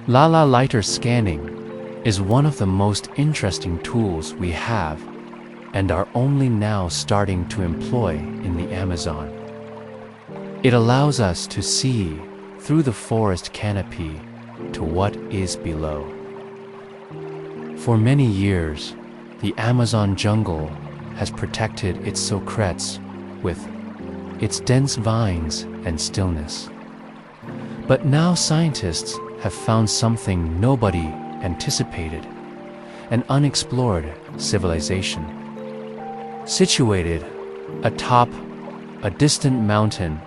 Lighter scanning is one of the most interesting tools we have and are only now starting to employ in the Amazon. It allows us to see through the forest canopy to what is below. For many years, the Amazon jungle has protected its secrets with its dense vines and stillness. But now scientists have found something nobody anticipated, an unexplored civilization. Situated atop a distant mountain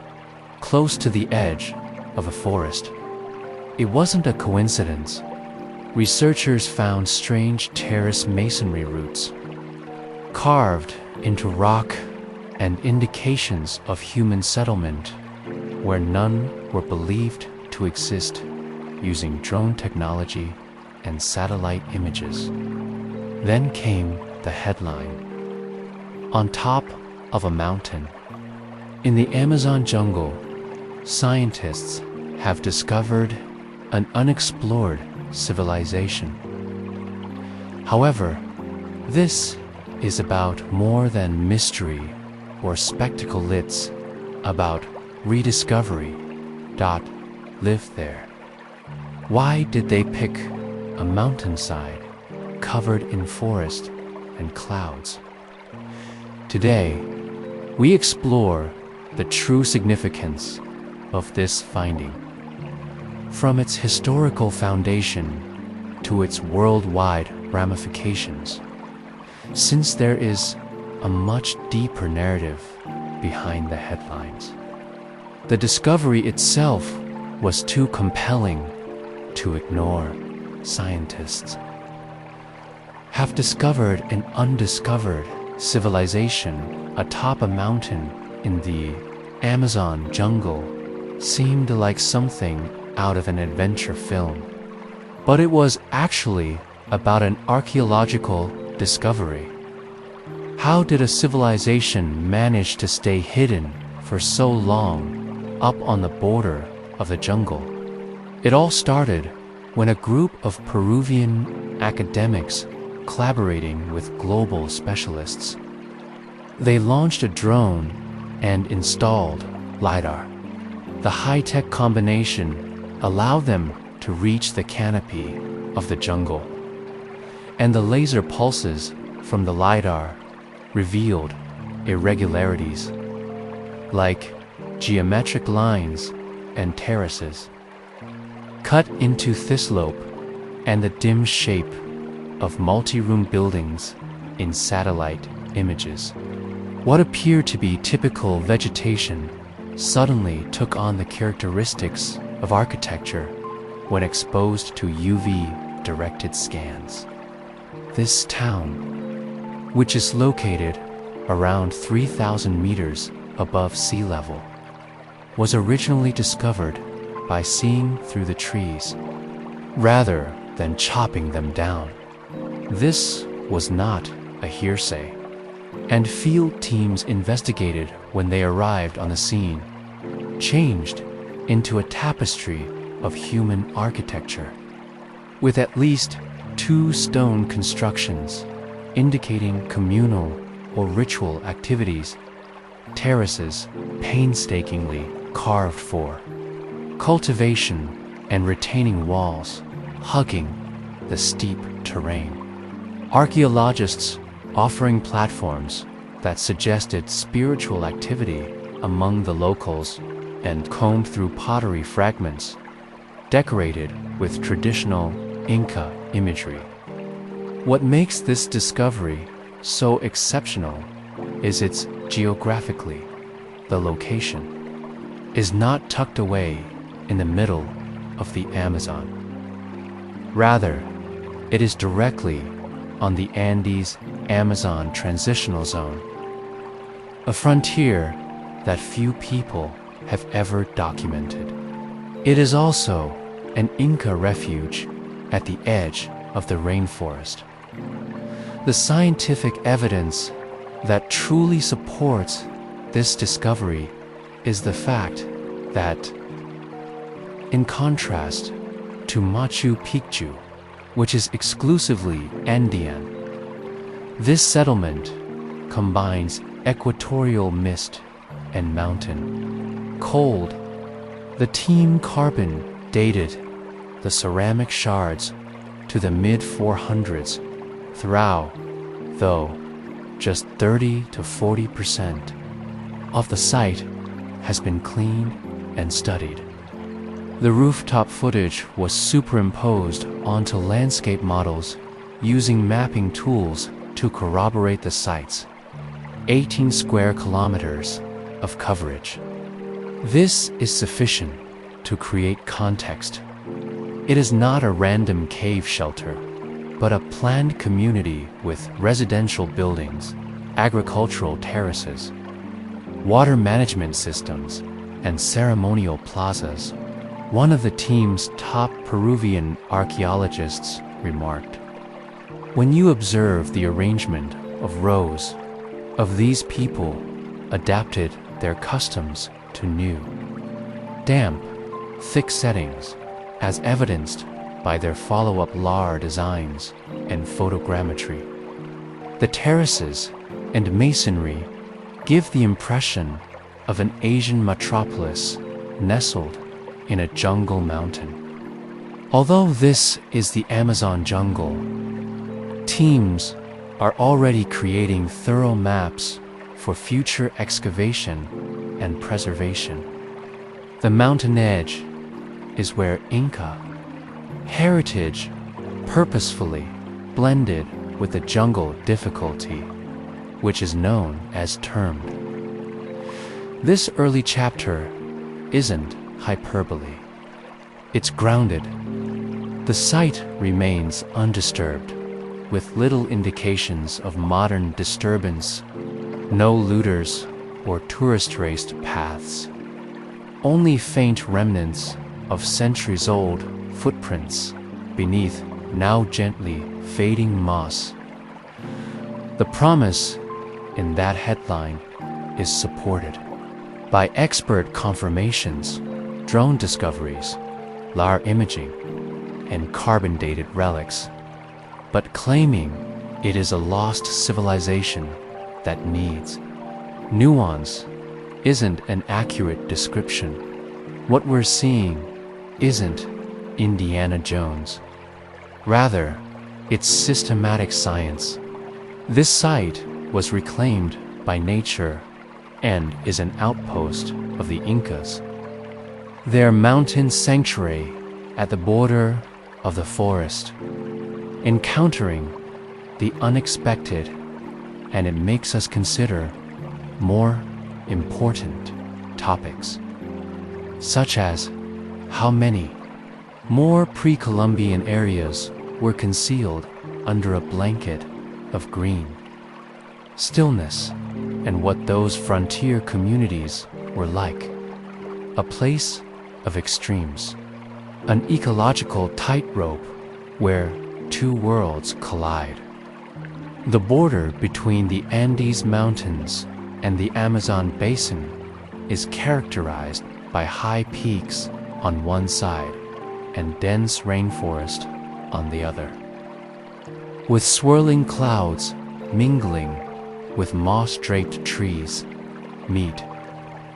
close to the edge of a forest. It wasn't a coincidence. Researchers found strange terrace masonry roots carved into rock and indications of human settlement where none were believed to exist, using drone technology and satellite images. Then came the headline. On top of a mountain, in the Amazon jungle, scientists have discovered an unexplored civilization. However, this is about more than mystery or spectacle. It's about rediscovery. Live there. Why did they pick a mountainside covered in forest and clouds? Today, we explore the true significance of this finding, from its historical foundation to its worldwide ramifications, since there is a much deeper narrative behind the headlines. The discovery itself was too compelling to ignore. Scientists have discovered an undiscovered civilization atop a mountain in the Amazon jungle. Seemed like something out of an adventure film, but it was actually about an archaeological discovery. How did a civilization manage to stay hidden for so long up on the border of the jungle? It all started when a group of Peruvian academics collaborating with global specialists. They launched a drone and installed LiDAR. The high-tech combination allowed them to reach the canopy of the jungle, and the laser pulses from the LiDAR revealed irregularities, like geometric lines and terraces, cut into thistlope, and the dim shape of multi-room buildings in satellite images. What appeared to be typical vegetation suddenly took on the characteristics of architecture when exposed to UV-directed scans. This town, which is located around 3,000 meters above sea level, was originally discovered by seeing through the trees rather than chopping them down. This was not a hearsay, and field teams investigated when they arrived on the scene, changed into a tapestry of human architecture, with at least 2 stone constructions indicating communal or ritual activities, terraces painstakingly carved for cultivation, and retaining walls hugging the steep terrain. Archaeologists offering platforms that suggested spiritual activity among the locals, and combed through pottery fragments decorated with traditional Inca imagery. What makes this discovery so exceptional is its geographically. The location is not tucked away in the middle of the Amazon. Rather, it is directly on the Andes Amazon Transitional Zone, a frontier that few people have ever documented. It is also an Inca refuge at the edge of the rainforest. The scientific evidence that truly supports this discovery is the fact that, in contrast to Machu Picchu, which is exclusively Andean. This settlement combines equatorial mist and mountain cold. The team carbon dated the ceramic shards to the mid-400s, though just 30 to 40% of the site has been cleaned and studied. The rooftop footage was superimposed onto landscape models using mapping tools to corroborate the site's 18 square kilometers of coverage. This is sufficient to create context. It is not a random cave shelter, but a planned community with residential buildings, agricultural terraces, water management systems, and ceremonial plazas. One of the team's top Peruvian archaeologists remarked, "When you observe the arrangement of rows of these people adapted their customs to new, damp, thick settings, as evidenced by their follow-up lar designs and photogrammetry. The terraces and masonry give the impression of an Asian metropolis nestled in a jungle mountain." Although this is the Amazon jungle, teams are already creating thorough maps for future excavation and preservation. The mountain edge is where Inca heritage purposefully blended with the jungle difficulty, which is known as termed. This early chapter isn't hyperbole. It's grounded. The site remains undisturbed, with little indications of modern disturbance, no looters or tourist-traced paths, only faint remnants of centuries-old footprints beneath now gently fading moss. The promise in that headline is supported by expert confirmations, drone discoveries, LAR imaging, and carbon-dated relics, but claiming it is a lost civilization that needs nuance isn't an accurate description. What we're seeing isn't Indiana Jones. Rather, it's systematic science. This site was reclaimed by nature and is an outpost of the Incas. Their mountain sanctuary at the border of the forest, encountering the unexpected, and it makes us consider more important topics, such as how many more pre-Columbian areas were concealed under a blanket of green stillness, and what those frontier communities were like. A place of extremes, an ecological tightrope where two worlds collide. The border between the Andes Mountains and the Amazon basin is characterized by high peaks on one side and dense rainforest on the other, with swirling clouds mingling with moss-draped trees meet,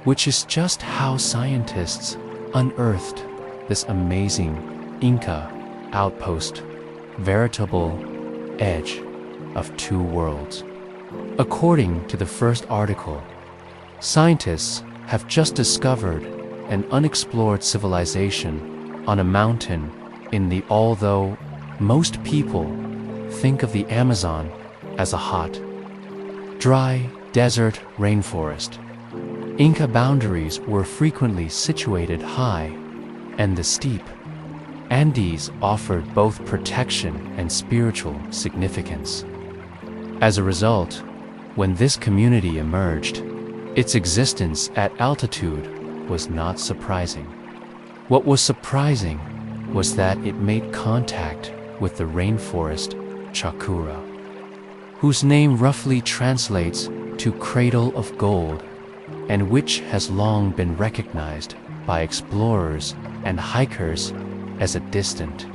which is just how scientists unearthed this amazing Inca outpost, veritable edge of two worlds. According to the first article, scientists have just discovered an unexplored civilization on a mountain in the, although most people think of the Amazon as a hot, dry desert rainforest. Inca boundaries were frequently situated high, and the steep Andes offered both protection and spiritual significance. As a result, when this community emerged, its existence at altitude was not surprising. What was surprising was that it made contact with the rainforest Chacura, whose name roughly translates to cradle of gold, and which has long been recognized by explorers and hikers as a distant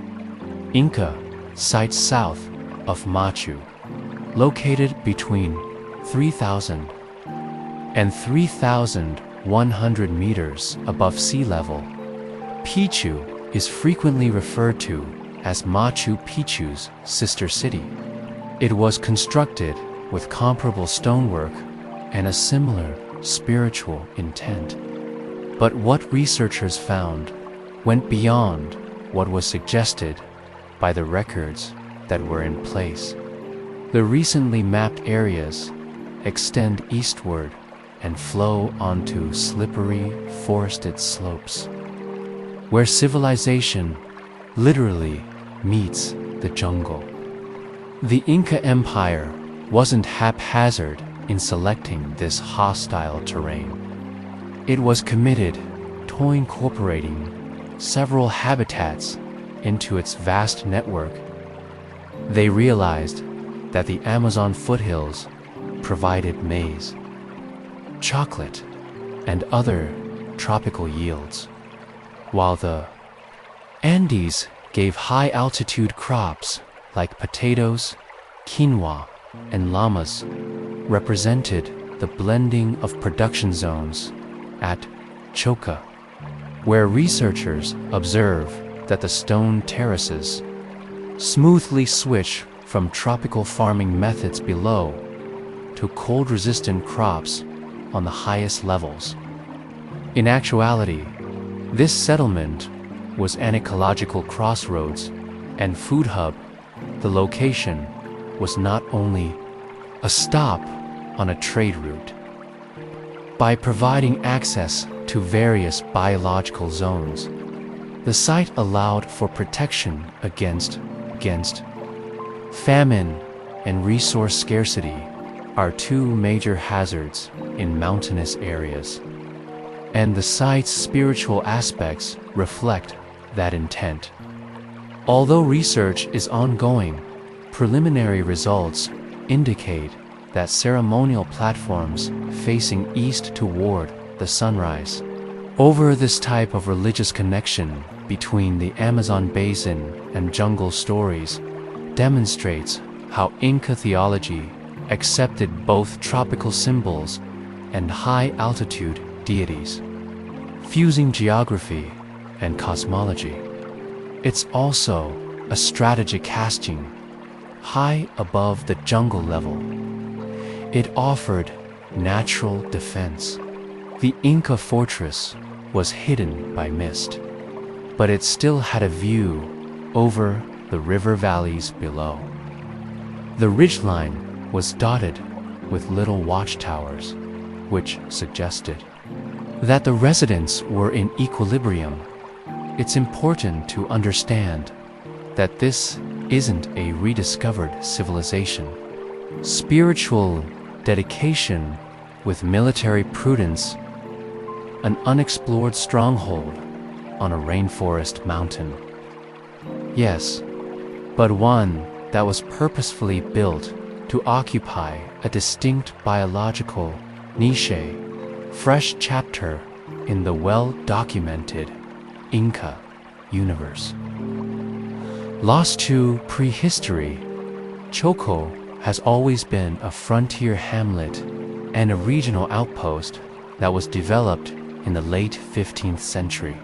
Inca site south of Machu, located between 3,000 and 3,100 meters above sea level. Picchu is frequently referred to as Machu Picchu's sister city. It was constructed with comparable stonework and a similar spiritual intent. But what researchers found went beyond what was suggested by the records that were in place. The recently mapped areas extend eastward and flow onto slippery, forested slopes, where civilization literally meets the jungle. The Inca Empire wasn't haphazard in selecting this hostile terrain. It was committed to incorporating several habitats into its vast network. They realized that the Amazon foothills provided maize, chocolate, and other tropical yields, while the Andes gave high-altitude crops like potatoes, quinoa, and llamas, represented the blending of production zones at Choca, where researchers observe that the stone terraces smoothly switch from tropical farming methods below to cold-resistant crops on the highest levels. In actuality, this settlement was an ecological crossroads and food hub. The location was not only a stop on a trade route. By providing access to various biological zones, the site allowed for protection against famine and resource scarcity, are two major hazards in mountainous areas, and the site's spiritual aspects reflect that intent. Although research is ongoing, preliminary results indicate that ceremonial platforms facing east toward the sunrise over this type of religious connection between the Amazon basin and jungle stories demonstrates how Inca theology accepted both tropical symbols and high-altitude deities, fusing geography and cosmology. It's also a strategic casting high above the jungle level. It offered natural defense. The Inca fortress was hidden by mist, but it still had a view over the river valleys below. The ridgeline was dotted with little watchtowers, which suggested that the residents were in equilibrium. It's important to understand that this isn't a rediscovered civilization. Spiritual dedication with military prudence, an unexplored stronghold on a rainforest mountain. Yes, but one that was purposefully built to occupy a distinct biological niche, fresh chapter in the well-documented Inca universe. Lost to prehistory, Choco has always been a frontier hamlet and a regional outpost that was developed in the late 15th century,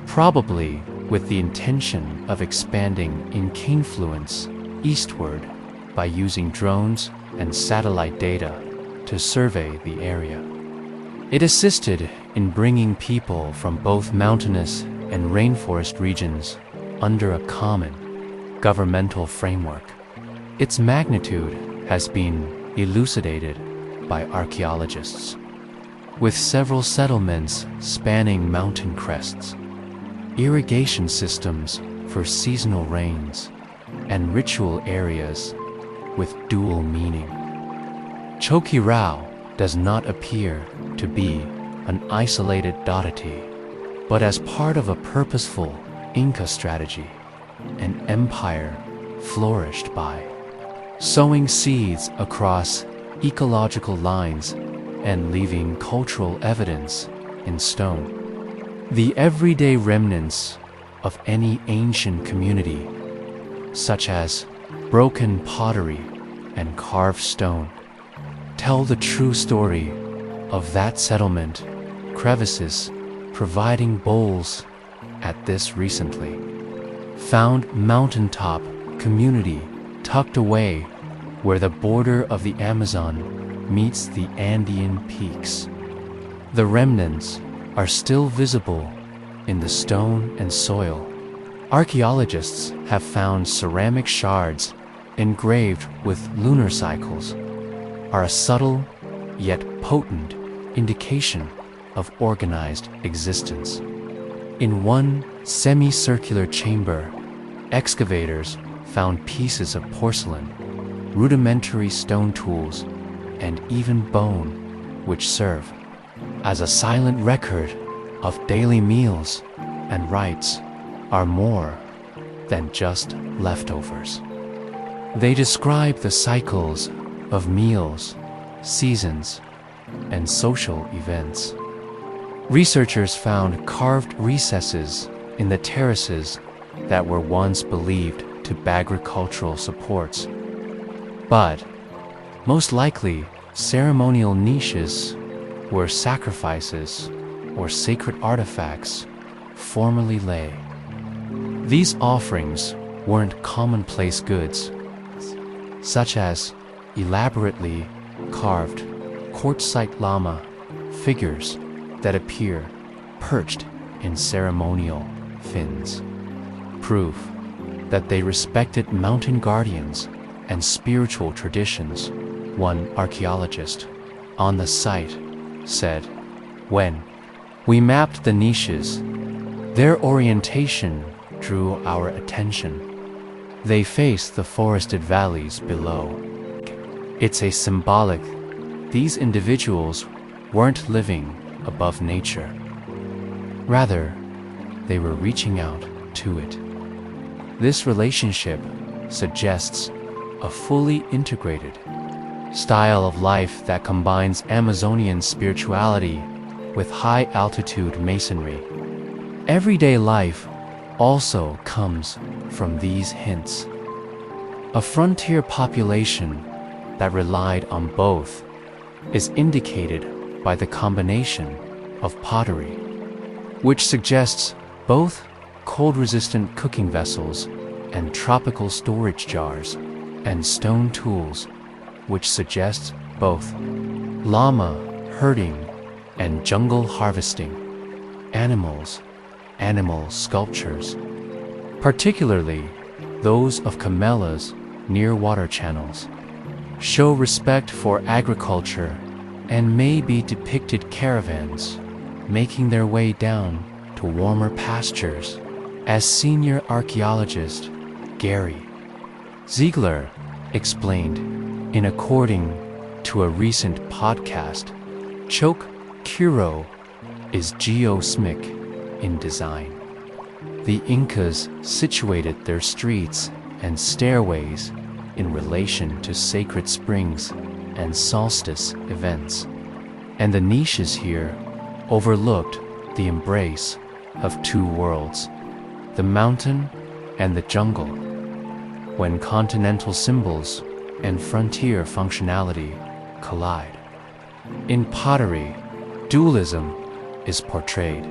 probably with the intention of expanding Inca influence eastward by using drones and satellite data to survey the area. It assisted in bringing people from both mountainous and rainforest regions under a common governmental framework. Its magnitude has been elucidated by archaeologists, with several settlements spanning mountain crests, irrigation systems for seasonal rains, and ritual areas with dual meaning. Choqui does not appear to be an isolated oddity, but as part of a purposeful Inca strategy, an empire flourished by sowing seeds across ecological lines and leaving cultural evidence in stone. The everyday remnants of any ancient community, such as broken pottery and carved stone, tell the true story of that settlement, crevices providing bowls at this recently found mountaintop community tucked away where the border of the Amazon meets the Andean peaks. The remnants are still visible in the stone and soil. Archaeologists have found ceramic shards engraved with lunar cycles, are a subtle yet potent indication of organized existence. In one semicircular chamber, excavators found pieces of porcelain, rudimentary stone tools, and even bone, which serve as a silent record of daily meals and rites, are more than just leftovers. They describe the cycles of meals, seasons, and social events. Researchers found carved recesses in the terraces that were once believed to be agricultural supports, but most likely ceremonial niches where sacrifices or sacred artifacts formerly lay. These offerings weren't commonplace goods, such as elaborately carved quartzite llama figures that appear perched in ceremonial fins, proof that they respected mountain guardians and spiritual traditions. One archaeologist on the site said, "When we mapped the niches, their orientation drew our attention. They face the forested valleys below. It's a symbolic. These individuals weren't living above nature. Rather, they were reaching out to it." This relationship suggests a fully integrated style of life that combines Amazonian spirituality with high-altitude masonry. Everyday life also comes from these hints. A frontier population that relied on both is indicated by the combination of pottery, which suggests both cold-resistant cooking vessels and tropical storage jars, and stone tools, which suggests both llama herding and jungle harvesting. Animal sculptures, particularly those of camellias near water channels, show respect for agriculture and may be depicted caravans making their way down to warmer pastures, as senior archaeologist Gary Ziegler explained in according to a recent podcast. Choke Kuro is geosmic in design. The Incas situated their streets and stairways in relation to sacred springs and solstice events, and the niches here overlooked the embrace of two worlds, the mountain and the jungle, when continental symbols and frontier functionality collide. In pottery, dualism is portrayed.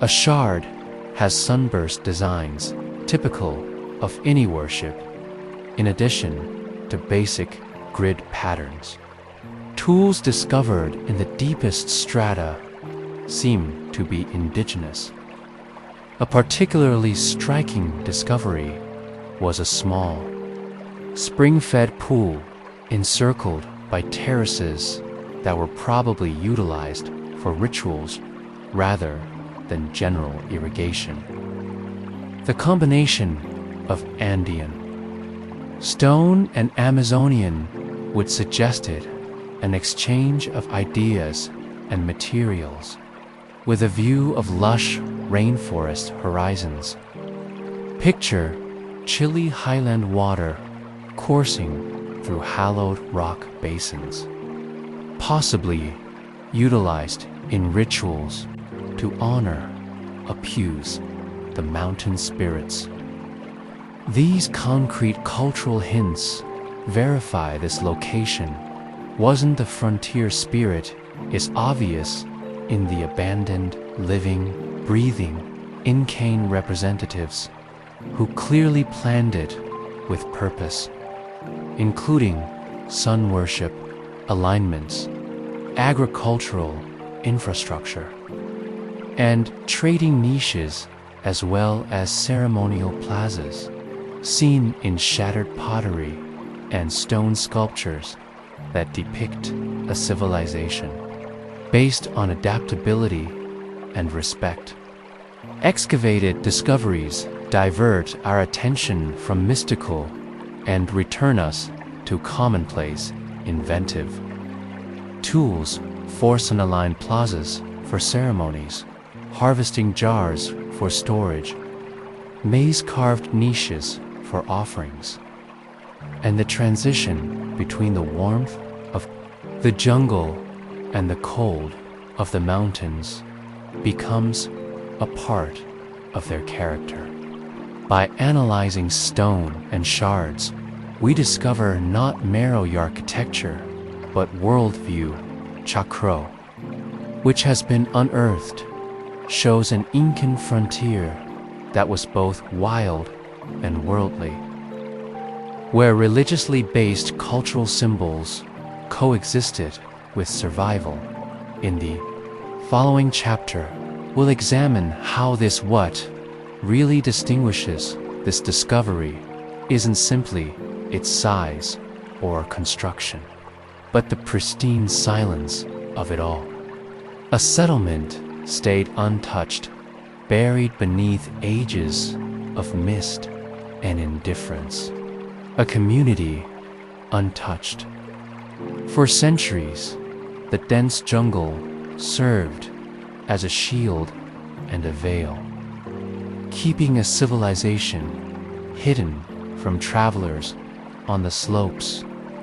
A shard has sunburst designs typical of any worship, in addition to basic grid patterns. Tools discovered in the deepest strata seem to be indigenous. A particularly striking discovery was a small, spring-fed pool encircled by terraces that were probably utilized for rituals rather than general irrigation. The combination of Andean, stone and Amazonian would suggested an exchange of ideas and materials with a view of lush rainforest horizons. Picture chilly highland water coursing through hallowed rock basins, possibly utilized in rituals to honor, appease the the mountain spirits. These concrete cultural hints verify this location wasn't the frontier spirit is obvious in the abandoned, living, breathing Incan representatives who clearly planned it with purpose, including sun worship, alignments, agricultural infrastructure, and trading niches as well as ceremonial plazas, seen in shattered pottery and stone sculptures that depict a civilization based on adaptability and respect. Excavated discoveries divert our attention from mystical and return us to commonplace, inventive. Tools force and align plazas for ceremonies, harvesting jars for storage, maize-carved niches for offerings, and the transition between the warmth of the jungle and the cold of the mountains becomes a part of their character. By analyzing stone and shards, we discover not merely architecture, but worldview, chakro, which has been unearthed, shows an Incan frontier that was both wild and worldly, where religiously based cultural symbols coexisted with survival. In the following chapter, we'll examine how this what really distinguishes this discovery isn't simply its size or construction, but the pristine silence of it all. A settlement stayed untouched, buried beneath ages of mist and indifference. A community untouched. For centuries, the dense jungle served as a shield and a veil, keeping a civilization hidden from travelers on the slopes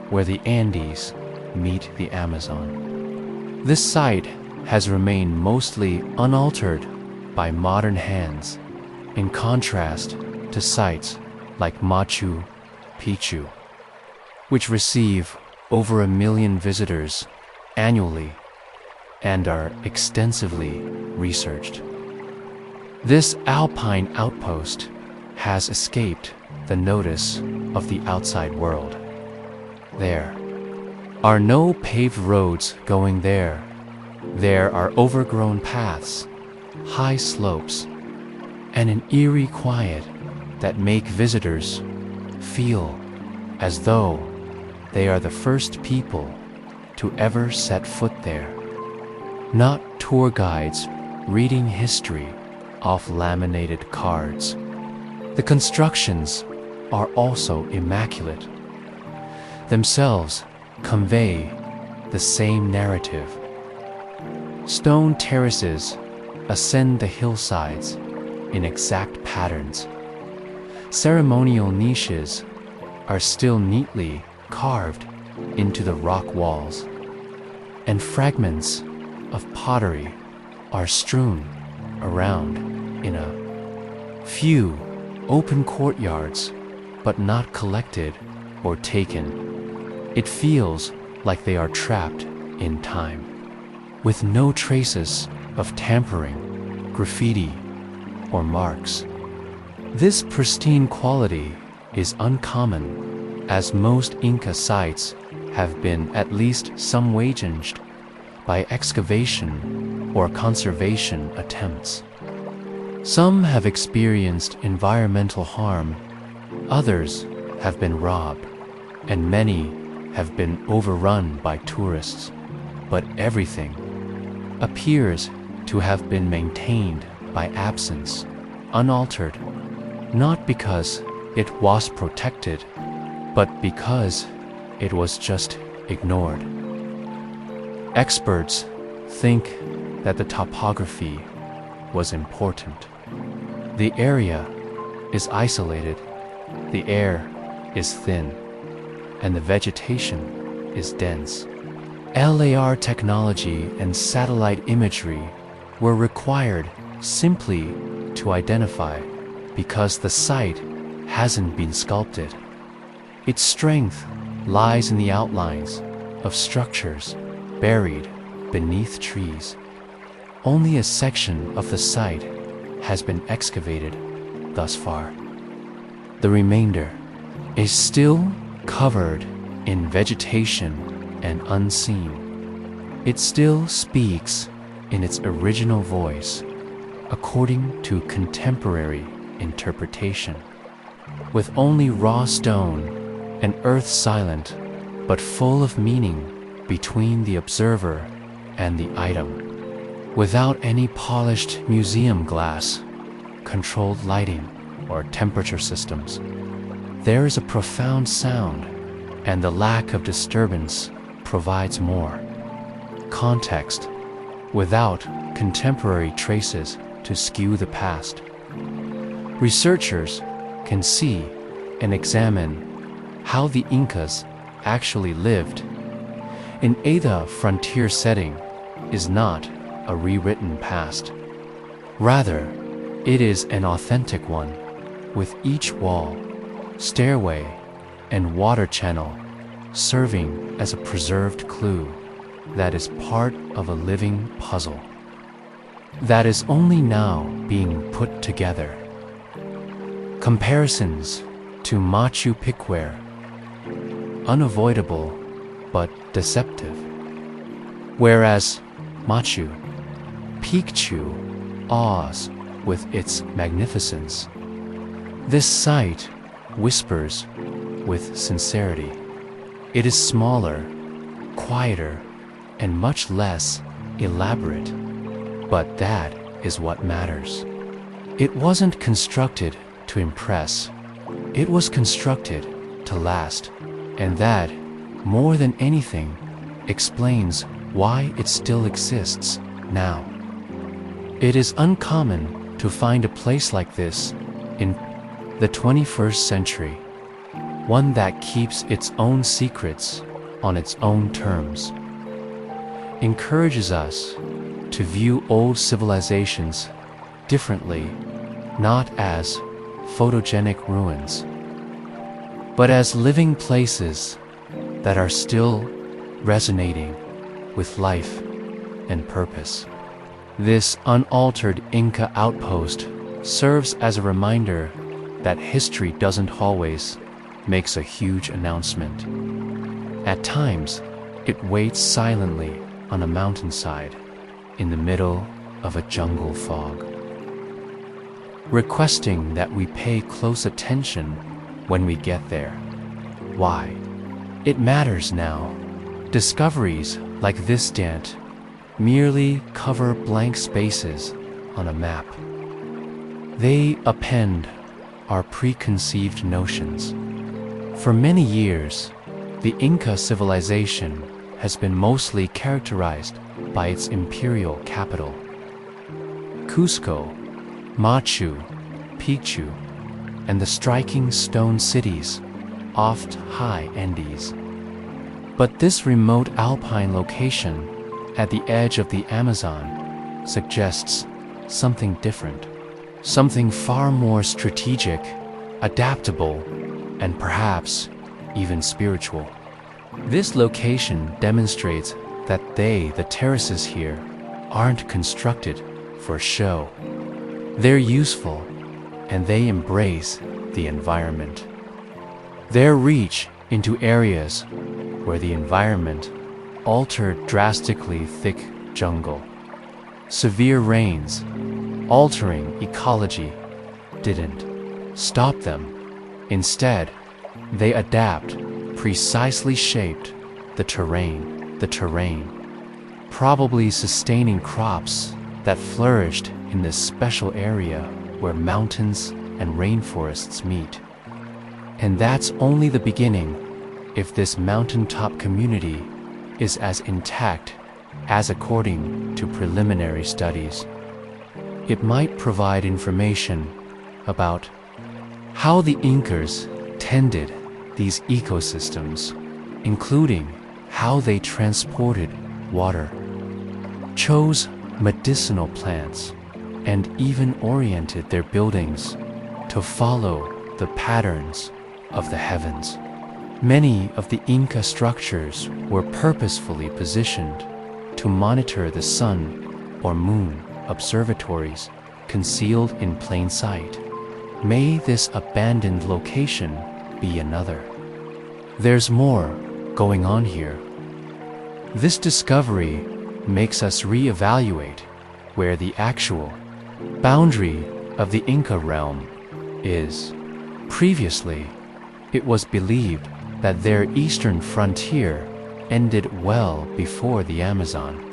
where the Andes meet the Amazon. This site has remained mostly unaltered by modern hands, in contrast to sites like Machu Picchu, which receive over 1 million visitors annually and are extensively researched. This alpine outpost has escaped the notice of the outside world. There are no paved roads going there. There are overgrown paths, high slopes, and an eerie quiet that make visitors feel as though they are the first people to ever set foot there. Not tour guides reading history off laminated cards. The constructions are also immaculate, themselves convey the same narrative. Stone terraces ascend the hillsides in exact patterns. Ceremonial niches are still neatly carved into the rock walls, and fragments of pottery are strewn around in a few open courtyards, but not collected or taken. It feels like they are trapped in time, with no traces of tampering, graffiti, or marks. This pristine quality is uncommon, as most Inca sites have been at least some way changed by excavation or conservation attempts. Some have experienced environmental harm, others have been robbed, and many have been overrun by tourists. But everything appears to have been maintained by absence, unaltered, not because it was protected, but because it was just ignored. Experts think that the topography was important. The area is isolated, the air is thin, and the vegetation is dense. LAR technology and satellite imagery were required simply to identify because the site hasn't been sculpted. Its strength lies in the outlines of structures buried beneath trees. Only a section of the site has been excavated thus far. The remainder is still covered in vegetation and unseen. It still speaks in its original voice, according to contemporary interpretation, with only raw stone and earth silent, but full of meaning between the observer and the item. Without any polished museum glass, controlled lighting, or temperature systems, there is a profound sound, and the lack of disturbance provides more context without contemporary traces to skew the past. Researchers can see and examine how the Incas actually lived. In a frontier setting is not a rewritten past. Rather, it is an authentic one, with each wall, stairway, and water channel serving as a preserved clue that is part of a living puzzle that is only now being put together. Comparisons to Machu Picchu, unavoidable but deceptive, whereas Machu Picchu awes with its magnificence. This site whispers with sincerity. It is smaller, quieter, and much less elaborate, but that is what matters. It wasn't constructed to impress. It was constructed to last, and that, more than anything, explains why it still exists now. It is uncommon to find a place like this in the 21st century, one that keeps its own secrets on its own terms, encourages us to view old civilizations differently, not as photogenic ruins, but as living places that are still resonating with life and purpose. This unaltered Inca outpost serves as a reminder that history doesn't always make a huge announcement. At times, it waits silently on a mountainside in the middle of a jungle fog, requesting that we pay close attention when we get there. Why? It matters now. Discoveries like this don't merely cover blank spaces on a map. They append our preconceived notions. For many years, the Inca civilization has been mostly characterized by its imperial capital, Cusco, Machu Picchu, and the striking stone cities oft high Andes. But this remote alpine location at the edge of the Amazon suggests something different, something far more strategic, adaptable, and perhaps even spiritual. This location demonstrates that the terraces here, aren't constructed for show. They're useful, and they embrace the environment. Their reach into areas where the environment altered drastically thick jungle. Severe rains, altering ecology, didn't stop them. Instead, they adapt, precisely shaped the terrain, probably sustaining crops that flourished in this special area where mountains and rainforests meet. And that's only the beginning if this mountaintop community is as intact as according to preliminary studies. It might provide information about how the Incas tended these ecosystems, including how they transported water, chose medicinal plants, and even oriented their buildings to follow the patterns of the heavens. Many of the Inca structures were purposefully positioned to monitor the sun or moon observatories concealed in plain sight. May this abandoned location be another. There's more going on here. This discovery makes us reevaluate where the actual boundary of the Inca realm is. Previously, it was believed that their eastern frontier ended well before the Amazon.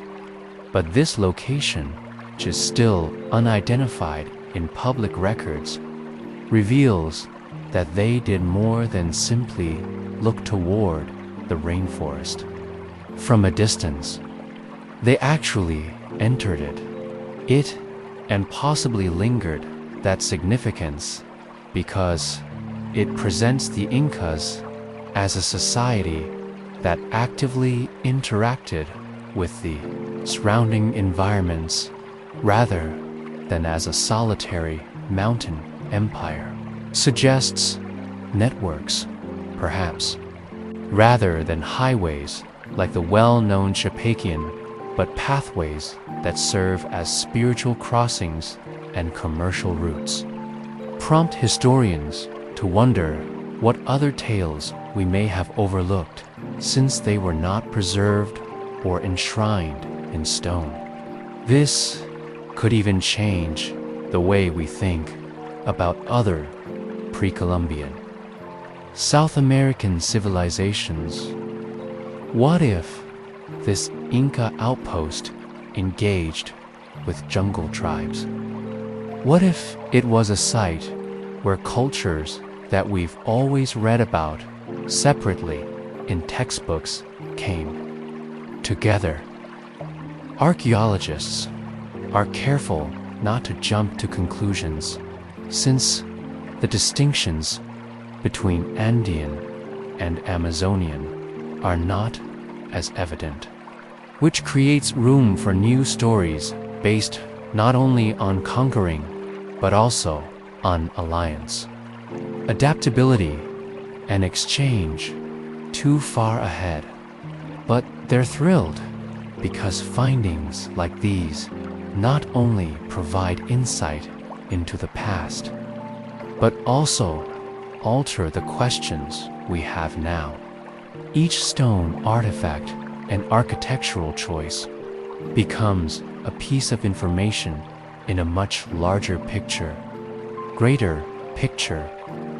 But this location, which is still unidentified in public records, reveals that they did more than simply look toward the rainforest. From a distance, they actually entered it and possibly lingered that significance because it presents the Incas as a society that actively interacted with the surrounding environments rather than as a solitary mountain empire. Suggests networks, perhaps, rather than highways like the well-known Chapaquian, but pathways that serve as spiritual crossings and commercial routes. Prompt historians to wonder what other tales we may have overlooked since they were not preserved or enshrined in stone. This could even change the way we think about other pre-Columbian South American civilizations. What if this Inca outpost engaged with jungle tribes? What if it was a site where cultures that we've always read about separately in textbooks came together? Archaeologists are careful not to jump to conclusions, since the distinctions between Andean and Amazonian are not as evident, which creates room for new stories based not only on conquering, but also on alliance, adaptability, and exchange too far ahead. But they're thrilled because findings like these not only provide insight into the past, but also alter the questions we have now. Each stone artifact and architectural choice becomes a piece of information in a much larger picture, greater picture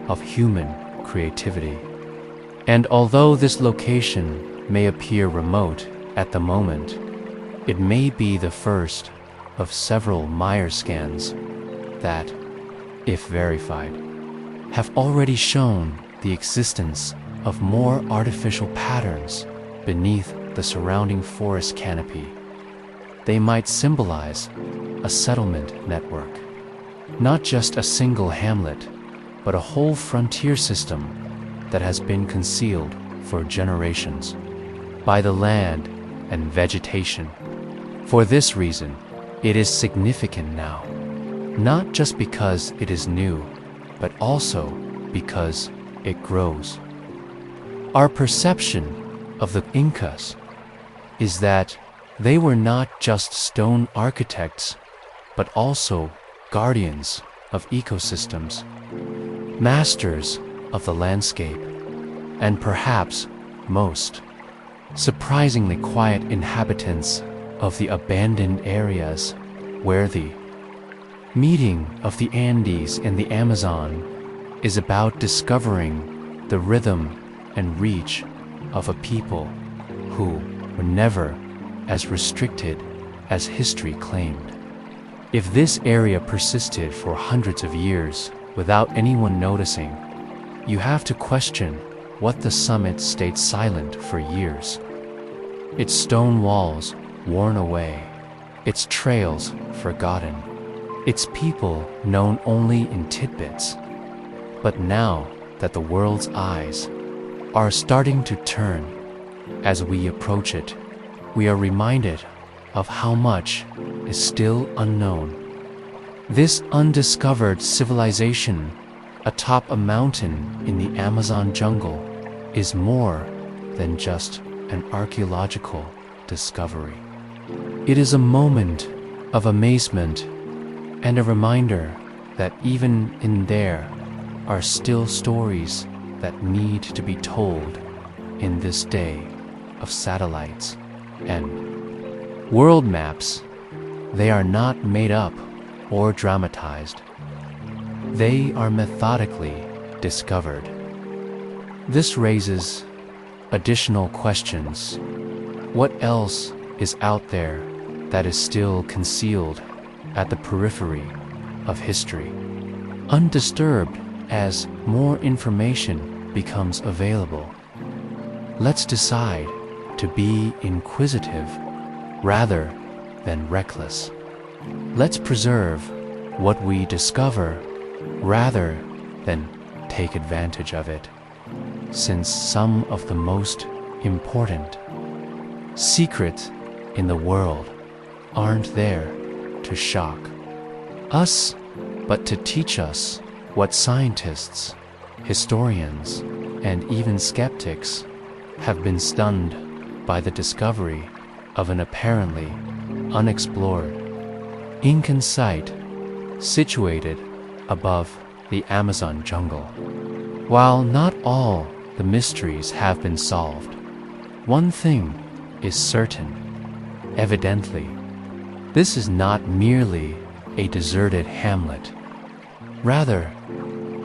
of human creativity. And although this location may appear remote at the moment, it may be the first of several Meyer scans that, if verified, have already shown the existence of more artificial patterns beneath the surrounding forest canopy. They might symbolize a settlement network, not just a single hamlet, but a whole frontier system that has been concealed for generations by the land and vegetation. For this reason, it is significant now, not just because it is new, but also because it grows. Our perception of the Incas is that they were not just stone architects, but also guardians of ecosystems, masters of the landscape, and perhaps most surprisingly quiet inhabitants of the abandoned areas where the meeting of the Andes and the Amazon is about discovering the rhythm and reach of a people who were never as restricted as history claimed. If this area persisted for hundreds of years without anyone noticing, you have to question what the summit stayed silent for years. Its stone walls worn away, its trails forgotten, its people known only in tidbits. But now that the world's eyes are starting to turn as we approach it, we are reminded of how much is still unknown. This undiscovered civilization atop a mountain in the Amazon jungle is more than just an archaeological discovery. It is a moment of amazement and a reminder that even in there are still stories that need to be told in this day of satellites and world maps. They are not made up or dramatized. They are methodically discovered. This raises additional questions. What else is out there that is still concealed at the periphery of history, undisturbed as more information becomes available? Let's decide to be inquisitive rather than reckless. Let's preserve what we discover rather than take advantage of it, since some of the most important secrets in the world aren't there to shock us, but to teach us what scientists, historians, and even skeptics have been stunned by the discovery of an apparently unexplored Incan site situated above the Amazon jungle. While not all the mysteries have been solved, one thing is certain. Evidently, this is not merely a deserted hamlet. Rather,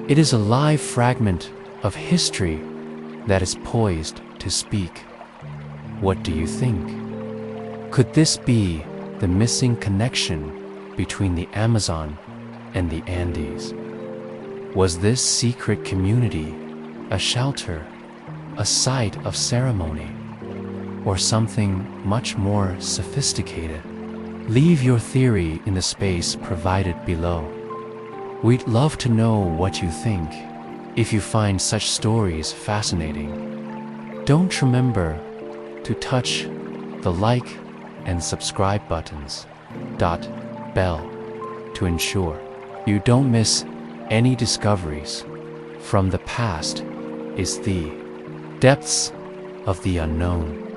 it is a live fragment of history that is poised to speak. What do you think? Could this be the missing connection between the Amazon and the Andes? Was this secret community a shelter, a site of ceremony, or something much more sophisticated? Leave your theory in the space provided below. We'd love to know what you think. If you find such stories fascinating, don't remember to touch the like and subscribe buttons, bell, to ensure you don't miss any discoveries from the past. Is the depths of the unknown.